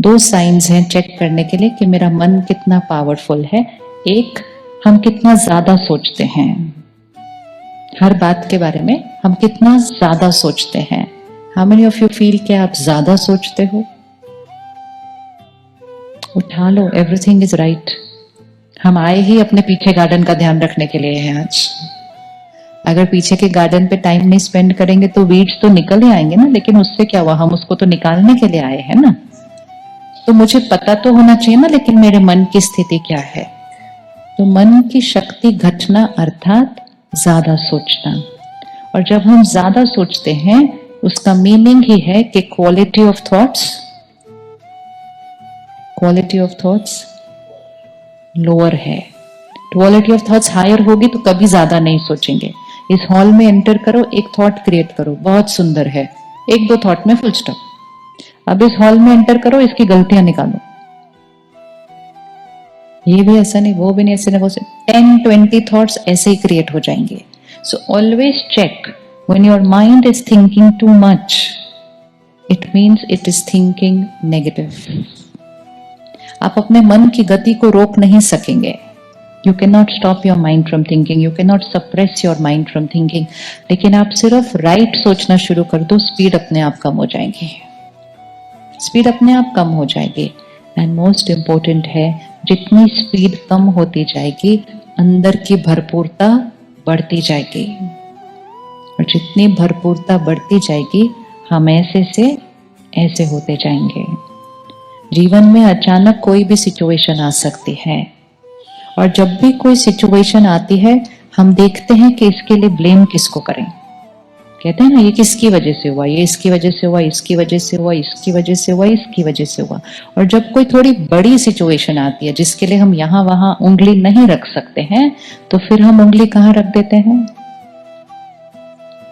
दो साइंस हैं चेक करने के लिए कि मेरा मन कितना पावरफुल है। एक, हम कितना ज्यादा सोचते हैं, हर बात के बारे में हम कितना ज्यादा सोचते हैं। How many of you feel कि आप ज्यादा सोचते हो? उठा लो, एवरीथिंग इज राइट। हम आए ही अपने पीछे गार्डन का ध्यान रखने के लिए हैं आज। अगर पीछे के गार्डन पे टाइम नहीं स्पेंड करेंगे तो वीड्स तो निकल ही आएंगे ना, लेकिन उससे क्या हुआ, हम उसको तो निकालने के लिए आए हैं ना। तो मुझे पता तो होना चाहिए ना, लेकिन मेरे मन की स्थिति क्या है। तो मन की शक्ति घटना अर्थात ज्यादा सोचना। और जब हम ज्यादा सोचते हैं उसका मीनिंग ही है कि क्वालिटी ऑफ थॉट्स लोअर है। क्वालिटी ऑफ थॉट्स हायर होगी तो कभी ज्यादा नहीं सोचेंगे। इस हॉल में एंटर करो, एक थॉट क्रिएट करो, बहुत सुंदर है, एक दो थॉट में फुल स्टॉप। अब इस हॉल में एंटर करो, इसकी गलतियां निकालो, ये भी ऐसा नहीं, वो भी नहीं, ऐसे नहीं, वो 10-20 थॉट्स ऐसे ही क्रिएट हो जाएंगे। So always check when your mind is thinking too much, it means it is thinking negative. आप अपने मन की गति को रोक नहीं सकेंगे। You cannot stop your mind from thinking, you cannot suppress your mind from thinking, लेकिन आप सिर्फ राइट सोचना शुरू कर दो, स्पीड अपने आप कम हो जाएगी, स्पीड अपने आप कम हो जाएगी। एंड मोस्ट इंपॉर्टेंट है, जितनी स्पीड कम होती जाएगी अंदर की भरपूरता बढ़ती जाएगी, और जितनी भरपूरता बढ़ती जाएगी हम ऐसे से ऐसे होते जाएंगे। जीवन में अचानक कोई भी सिचुएशन आ सकती है, और जब भी कोई सिचुएशन आती है हम देखते हैं कि इसके लिए ब्लेम किसको करें। कहते हैं ना, ये किसकी वजह से हुआ, ये इसकी वजह से हुआ, इसकी वजह से हुआ, इसकी वजह से हुआ, इसकी वजह से हुआ। और जब कोई थोड़ी बड़ी सिचुएशन आती है जिसके लिए हम यहां वहां उंगली नहीं रख सकते हैं, तो फिर हम उंगली कहां रख देते हैं?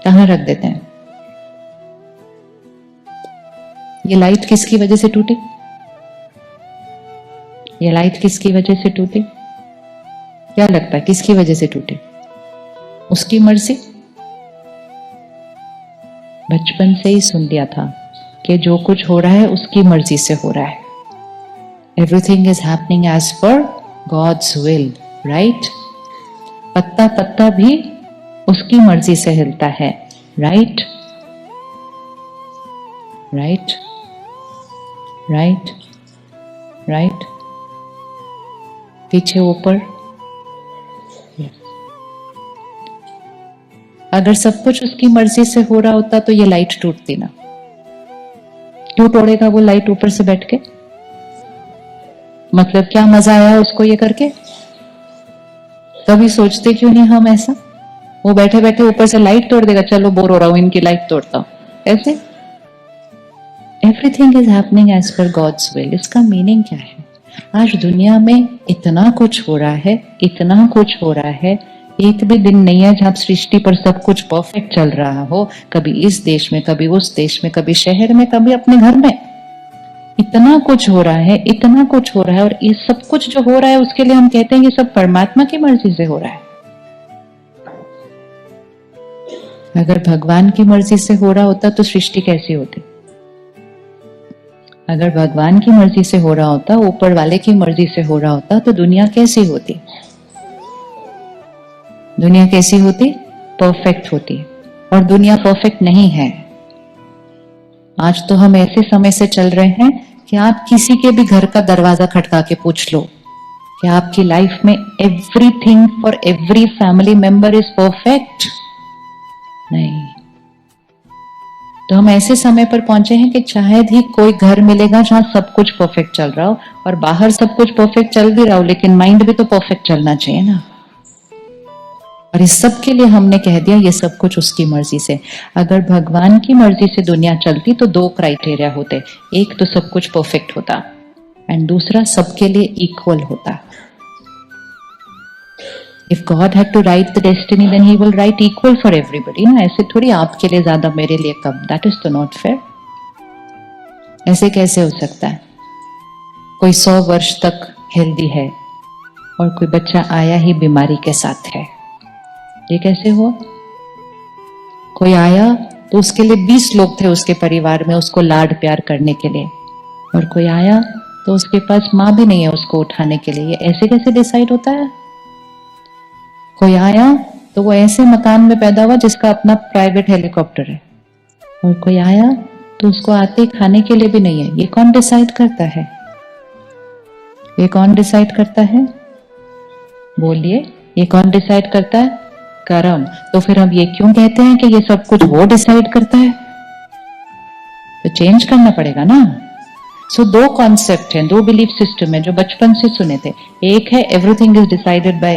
कहां रख देते हैं? ये लाइट किसकी वजह से टूटी? ये लाइट किसकी वजह से टूटी? क्या लगता है किसकी वजह से टूटे? उसकी मर्जी? बचपन से ही सुन लिया था कि जो कुछ हो रहा है उसकी मर्जी से हो रहा है। Everything is happening as per God's will, right? पत्ता पत्ता भी उसकी मर्जी से हिलता है, राइट? Right right right. पीछे ऊपर। अगर सब कुछ उसकी मर्जी से हो रहा होता तो ये लाइट टूटती ना। क्यों तोड़ेगा वो लाइट ऊपर से बैठ के? मतलब क्या मजा आया उसको ये करके? कभी सोचते क्यों नहीं हम ऐसा? वो बैठे बैठे ऊपर से लाइट तोड़ देगा, चलो बोर हो रहा हूं इनकी लाइट तोड़ता हूं, ऐसे। Everything is happening as per God's will. इसका मीनिंग क्या है? आज दुनिया में इतना कुछ हो रहा है, इतना कुछ हो रहा है, एक भी दिन नहीं है जहां सृष्टि पर सब कुछ परफेक्ट चल रहा हो। कभी इस देश में, कभी उस देश में, कभी शहर में, कभी अपने घर में। इतना कुछ हो रहा है, इतना कुछ हो रहा है, और ये सब कुछ जो हो रहा है उसके लिए हम कहते हैं कि सब परमात्मा की मर्जी से हो रहा है। अगर भगवान की मर्जी से हो रहा होता तो सृष्टि कैसी होती? अगर भगवान की मर्जी से हो रहा होता, ऊपर वाले की मर्जी से हो रहा होता, तो दुनिया कैसी होती? दुनिया कैसी होती? परफेक्ट होती। और दुनिया परफेक्ट नहीं है। आज तो हम ऐसे समय से चल रहे हैं कि आप किसी के भी घर का दरवाजा खटका के पूछ लो कि आपकी लाइफ में everything for every family member is perfect? नहीं। तो हम ऐसे समय पर पहुंचे हैं कि शायद ही कोई घर मिलेगा जहां सब कुछ परफेक्ट चल रहा हो, और बाहर सब कुछ परफेक्ट चल भी रहा हो, लेकिन माइंड भी तो परफेक्ट चलना चाहिए ना। और इस सब के लिए हमने कह दिया ये सब कुछ उसकी मर्जी से। अगर भगवान की मर्जी से दुनिया चलती तो दो क्राइटेरिया होते, एक तो सब कुछ परफेक्ट होता, एंड दूसरा सबके लिए इक्वल होता। If God had to write the destiny, then He will write equal for everybody. ना ऐसे थोड़ी आपके लिए ज्यादा मेरे लिए कम, that is तो not fair। ऐसे कैसे हो सकता है? कोई 100 वर्ष तक हेल्दी है और कोई बच्चा आया ही बीमारी के साथ है, ये कैसे हुआ? कोई आया तो उसके लिए 20 लोग थे उसके परिवार में उसको लाड प्यार करने के लिए, और कोई आया तो उसके पास माँ भी नहीं है उसको उठाने के लिए, ये ऐसे कैसे डिसाइड होता है? कोई आया तो वो ऐसे मकान में पैदा हुआ जिसका अपना प्राइवेट हेलीकॉप्टर है, और कोई आया तो उसको आते खाने के लिए भी नहीं है। ये कौन डिसाइड करता है? ये कौन डिसाइड करता है? बोलिए, ये कौन डिसाइड करता है? कर्म। तो फिर हम ये क्यों कहते हैं कि ये सब कुछ वो डिसाइड करता है? तो चेंज करना पड़ेगा ना। सो दो कॉन्सेप्ट हैं, दो बिलीफ सिस्टम है जो बचपन से सुने थे। एक है everything is decided by,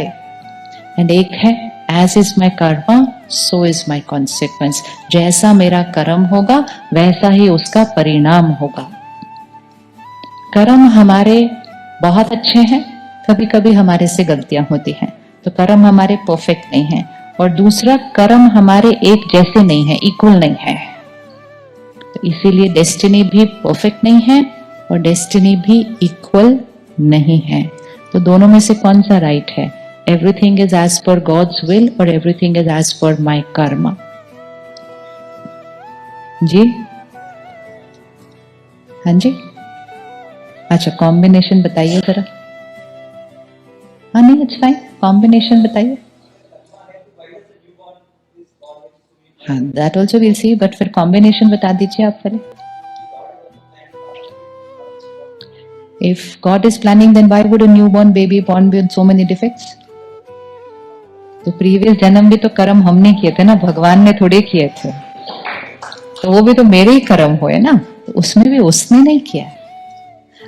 and एक है as is my karma so is my consequence. जैसा मेरा कर्म होगा वैसा ही उसका परिणाम होगा। कर्म हमारे बहुत अच्छे हैं, कभी कभी हमारे से गलतियां होती हैं, तो कर्म हमारे परफेक्ट नहीं है। और दूसरा, कर्म हमारे एक जैसे नहीं है, इक्वल नहीं है। तो इसीलिए डेस्टिनी भी परफेक्ट नहीं है और डेस्टिनी भी इक्वल नहीं है। तो दोनों में से कौन सा राइट है? Everything is as per God's will और everything is as per my Karma. जी हाँ जी, अच्छा कॉम्बिनेशन बताइए जरा। हाँ नहीं, इट्स फाइन, कॉम्बिनेशन बताइए। हाँ that also will see, but फिर कॉम्बिनेशन बता दीजिए आप पहले। If God is planning, then why would a newborn baby born with so many defects? तो प्रीवियस जन्म भी तो कर्म हमने किए थे ना, भगवान ने थोड़े किए थे। तो वो भी तो मेरे ही कर्म हुए ना, तो उसमें भी उसने नहीं किया।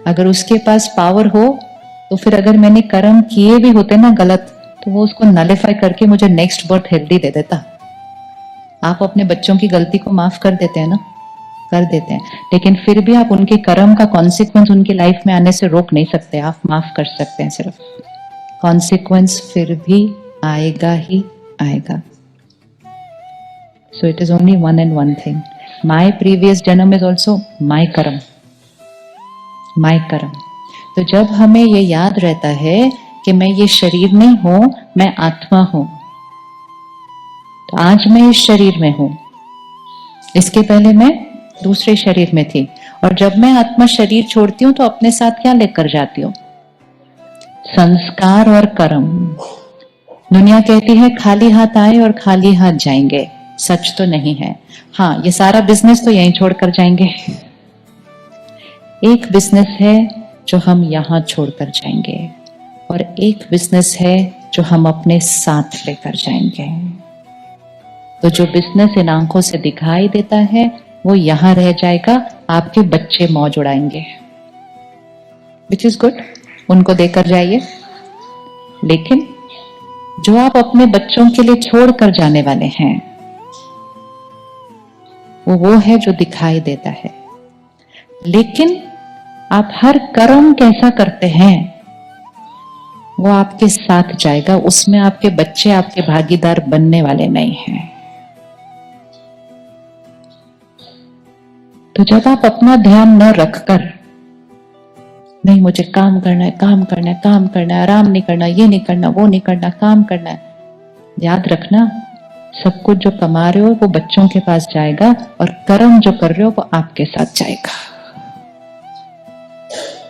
अगर उसके पास पावर हो तो फिर अगर मैंने कर्म किए भी होते ना गलत, तो वो उसको नलिफाई करके मुझे नेक्स्ट बर्थ हेल्दी दे देता। आप अपने बच्चों की गलती को माफ कर देते हैं ना, कर देते हैं, लेकिन फिर भी आप उनके कर्म का कॉन्सिक्वेंस उनकी लाइफ में आने से रोक नहीं सकते, आप माफ कर सकते हैं सिर्फ। कॉन्सिक्वेंस फिर भी आएगा ही आएगा। So it is only one and one thing, my previous जन्म इज ऑल्सो माई कर्म, माई कर्म। तो जब हमें ये याद रहता है कि मैं ये शरीर नहीं हूं, मैं आत्मा हूं, तो आज मैं इस शरीर में हूं, इसके पहले मैं दूसरे शरीर में थी, और जब मैं आत्मा शरीर छोड़ती हूं तो अपने साथ क्या लेकर जाती हूं? संस्कार और कर्म। दुनिया कहती है खाली हाथ आए और खाली हाथ जाएंगे, सच तो नहीं है। हाँ, ये सारा बिजनेस तो यहीं छोड़कर जाएंगे। एक बिजनेस है जो हम यहां छोड़कर जाएंगे, और एक बिजनेस है जो हम अपने साथ लेकर जाएंगे। तो जो बिजनेस इन आंखों से दिखाई देता है वो यहां रह जाएगा, आपके बच्चे मौज उड़ाएंगे, विच इज गुड, उनको देकर जाइए। लेकिन जो आप अपने बच्चों के लिए छोड़ कर जाने वाले हैं वो है जो दिखाई देता है। लेकिन आप हर कर्म कैसा करते हैं वो आपके साथ जाएगा, उसमें आपके बच्चे आपके भागीदार बनने वाले नहीं हैं। तो जब आप अपना ध्यान न रखकर, नहीं मुझे काम करना है, काम करना है, काम करना है, आराम नहीं करना, ये नहीं करना, वो नहीं करना, काम करना है, याद रखना सब कुछ जो कमा रहे हो वो बच्चों के पास जाएगा, और कर्म जो कर रहे हो वो आपके साथ जाएगा।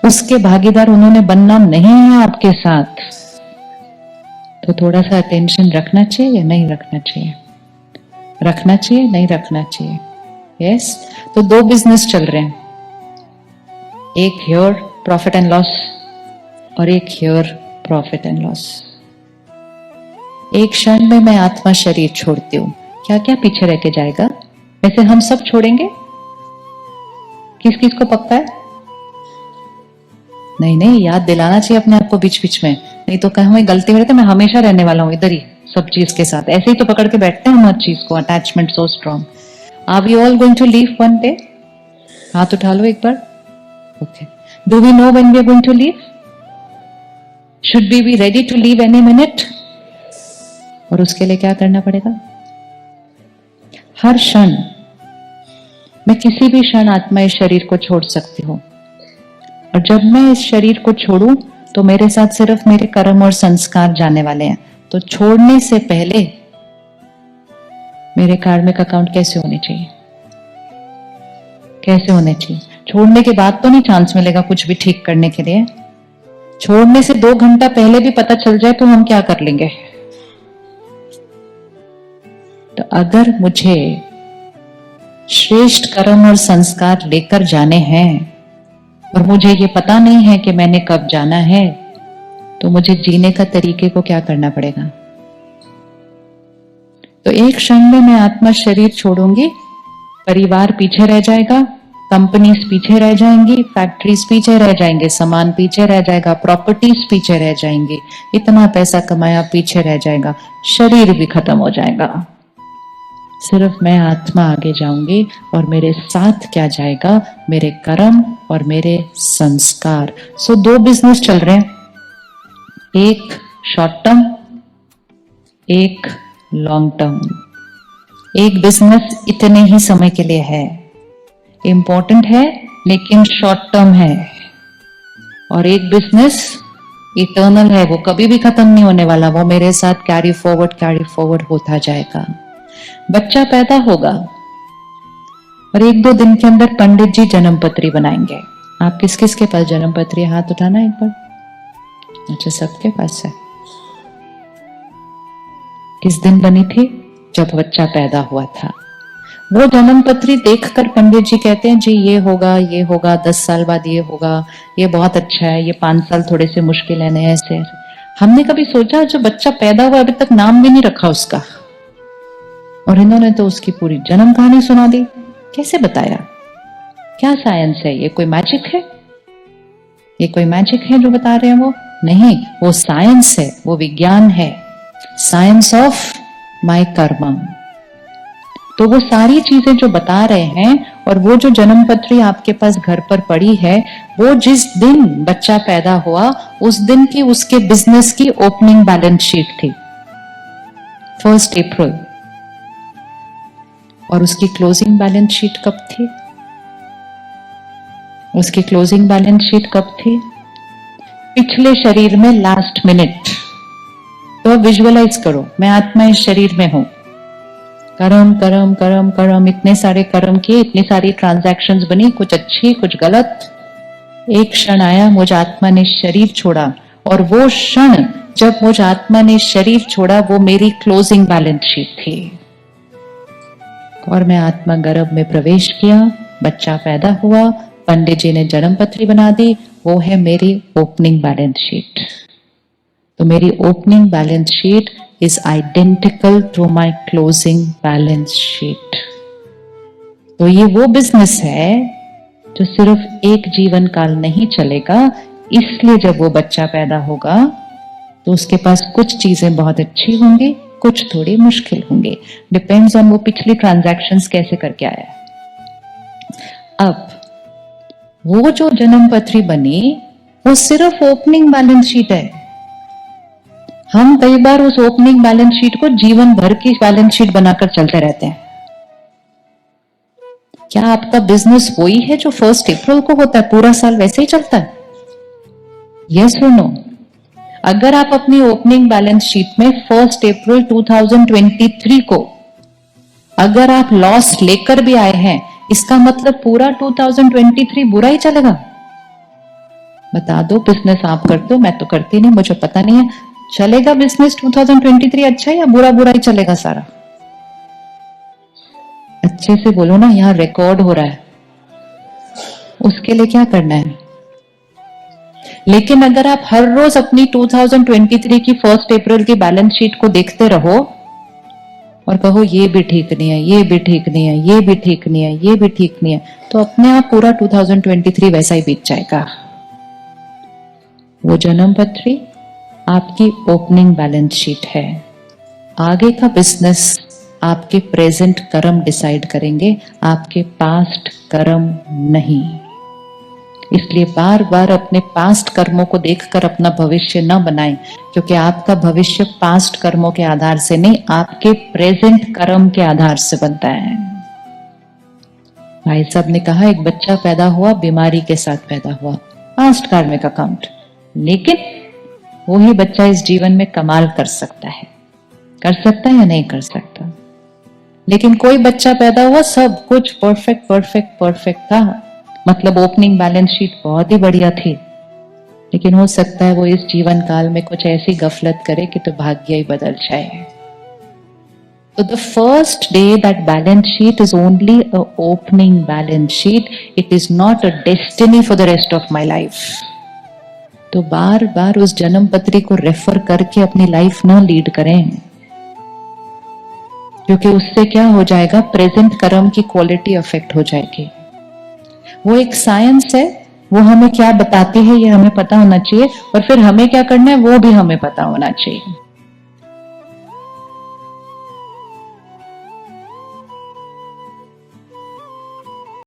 उसके भागीदार उन्होंने बनना नहीं है आपके साथ। तो थोड़ा सा अटेंशन रखना चाहिए या नहीं रखना चाहिए? रखना चाहिए, नहीं रखना चाहिए? यस। तो दो बिजनेस चल रहे हैं, एक हियर प्रॉफिट एंड लॉस और एक हियर प्रॉफिट एंड लॉस। एक क्षण में मैं आत्मा शरीर छोड़ती हूं, क्या क्या पीछे रह के जाएगा? वैसे हम सब छोड़ेंगे, किस किस को पक्का है? नहीं नहीं, याद दिलाना चाहिए अपने आप को बीच बीच में, नहीं तो कहीं हमें गलती में रहते मैं हमेशा रहने वाला हूं इधर ही सब चीज के साथ, ऐसे ही तो पकड़ के बैठते हैं हम हर चीज को, attachment so strong. Are we all going to leave one day? हाथ उठा लो एक बार। Okay, do we know when we are going to leave? Should we be ready to leave any minute? और उसके लिए क्या करना पड़ेगा? हर क्षण, मैं किसी भी क्षण आत्मा इस शरीर को छोड़ सकती हूँ, और जब मैं इस शरीर को छोड़ूं तो मेरे साथ सिर्फ मेरे कर्म और संस्कार जाने वाले हैं। तो छोड़ने से पहले मेरे कार्मिक अकाउंट कैसे होने चाहिए? कैसे होने चाहिए? छोड़ने के बाद तो नहीं चांस मिलेगा कुछ भी ठीक करने के लिए। छोड़ने से 2 घंटा पहले भी पता चल जाए तो हम क्या कर लेंगे। तो अगर मुझे श्रेष्ठ कर्म और संस्कार लेकर जाने हैं और मुझे ये पता नहीं है कि मैंने कब जाना है, तो मुझे जीने का तरीके को क्या करना पड़ेगा। तो एक क्षण में मैं आत्मा शरीर छोड़ूंगी, परिवार पीछे रह जाएगा, कंपनीज पीछे रह जाएंगी, फैक्ट्रीज पीछे रह जाएंगे, सामान पीछे रह जाएगा, प्रॉपर्टीज पीछे रह जाएंगी, इतना पैसा कमाया पीछे रह जाएगा, शरीर भी खत्म हो जाएगा। सिर्फ मैं आत्मा आगे जाऊंगी और मेरे साथ क्या जाएगा, मेरे कर्म और मेरे संस्कार। सो 2 बिजनेस चल रहे हैं, एक शॉर्ट टर्म, एक लॉन्ग टर्म। एक बिजनेस इतने ही समय के लिए है, इंपॉर्टेंट है लेकिन शॉर्ट टर्म है, और एक बिजनेस इटर्नल है, वो कभी भी खत्म नहीं होने वाला, वो मेरे साथ कैरी फॉरवर्ड होता जाएगा। बच्चा पैदा होगा और 1-2 दिन के अंदर पंडित जी जन्म पत्री बनाएंगे। आप किस किस के पास जन्म पत्री, हाथ उठाना एक बार। अच्छा, सबके पास है। किस दिन बनी थी? जब बच्चा पैदा हुआ था। वो जन्म पत्री देखकर पंडित जी कहते हैं जी ये होगा 10 साल बाद ये होगा, ये बहुत अच्छा है, ये 5 साल थोड़े से मुश्किल है, ऐसे। हमने कभी सोचा जो बच्चा पैदा हुआ अभी तक नाम भी नहीं रखा उसका, और इन्होंने तो उसकी पूरी जन्म कहानी सुना दी। कैसे बताया? क्या साइंस है ये? कोई मैजिक है? ये कोई मैजिक है जो बता रहे हैं वो? नहीं, वो साइंस है, वो विज्ञान है, साइंस ऑफ माय कर्म। तो वो सारी चीजें जो बता रहे हैं, और वो जो जन्म पत्री आपके पास घर पर पड़ी है, वो जिस दिन बच्चा पैदा हुआ उस दिन की उसके बिजनेस की ओपनिंग बैलेंस शीट थी, 1 अप्रैल। और उसकी क्लोजिंग बैलेंस शीट कब थी? उसकी क्लोजिंग बैलेंस शीट कब थी? पिछले शरीर में लास्ट मिनट। तो अब विजुअलाइज करो, मैं आत्मा इस शरीर में हूं, कर्म कर्म कर्म कर्म, इतने सारे कर्म किए, इतनी सारी ट्रांजैक्शंस बनी, कुछ अच्छी कुछ गलत। एक क्षण आया, मुझ आत्मा ने शरीर छोड़ा, और वो क्षण जब मुझ आत्मा ने शरीर छोड़ा वो मेरी क्लोजिंग बैलेंस शीट थी। और मैं आत्मा गर्भ में प्रवेश किया, बच्चा पैदा हुआ, पंडित जी ने जन्म पत्री बना दी, वो है मेरी ओपनिंग बैलेंस शीट। तो मेरी opening balance sheet is identical to my closing balance sheet. तो ये वो बिजनेस है जो सिर्फ एक जीवन काल नहीं चलेगा, इसलिए जब वो बच्चा पैदा होगा तो उसके पास कुछ चीजें बहुत अच्छी होंगी, कुछ थोड़ी मुश्किल होंगे, डिपेंड्स ऑन वो पिछली ट्रांजैक्शंस कैसे करके आया। अब वो जो जन्म पत्री बनी वो सिर्फ ओपनिंग बैलेंस शीट है। हम कई बार उस ओपनिंग बैलेंस शीट को जीवन भर की बैलेंस शीट बनाकर चलते रहते हैं। क्या आपका बिजनेस वही है जो 1 अप्रैल को होता है, पूरा साल वैसे ही चलता है? यस और नो? अगर आप अपनी ओपनिंग बैलेंस शीट में 1 अप्रैल 2023 को अगर आप लॉस लेकर भी आए हैं, इसका मतलब पूरा 2023 बुरा ही चलेगा? बता दो, बिजनेस आप करते हो, मैं तो करती नहीं, मुझे पता नहीं है। चलेगा बिजनेस 2023 अच्छा या बुरा बुरा ही चलेगा सारा? अच्छे से बोलो ना, यहां रिकॉर्ड हो रहा है, उसके लिए क्या करना है। लेकिन अगर आप हर रोज अपनी 2023 की 1 अप्रैल की बैलेंस शीट को देखते रहो और कहो ये भी ठीक नहीं है, ये भी ठीक नहीं है, ये भी ठीक नहीं है, ये भी ठीक नहीं है, तो अपने आप पूरा 2023 वैसा ही बीत जाएगा। वो जन्म पत्री आपकी ओपनिंग बैलेंस शीट है। आगे का बिजनेस आपके प्रेजेंट कर्म डिसाइड करेंगे, आपके पास्ट कर्म नहीं। इसलिए बार बार अपने पास्ट कर्मों को देखकर अपना भविष्य न बनाएं, क्योंकि आपका भविष्य पास्ट कर्मों के आधार से नहीं, आपके प्रेजेंट कर्म के आधार से बनता है। भाई साहब ने कहा एक बच्चा पैदा हुआ, बीमारी के साथ पैदा हुआ, पास्ट कार्मिक अकाउंट। लेकिन वही बच्चा इस जीवन में कमाल कर सकता है या नहीं कर सकता? लेकिन कोई बच्चा पैदा हुआ, सब कुछ परफेक्ट परफेक्ट परफेक्ट था, मतलब ओपनिंग बैलेंस शीट बहुत ही बढ़िया थी, लेकिन हो सकता है वो इस जीवन काल में कुछ ऐसी गफलत करे कि तो भाग्य ही बदल जाए. So the first day that balance sheet is only a opening balance sheet. It is not a destiny for the rest of my life. तो बार बार उस जन्म पत्री को रेफर करके अपनी लाइफ ना लीड करें, क्योंकि उससे क्या हो जाएगा, प्रेजेंट कर्म की क्वालिटी अफेक्ट हो जाएगी. वो एक साइंस है, वो हमें क्या बताती है ये हमें पता होना चाहिए, और फिर हमें क्या करना है वो भी हमें पता होना चाहिए.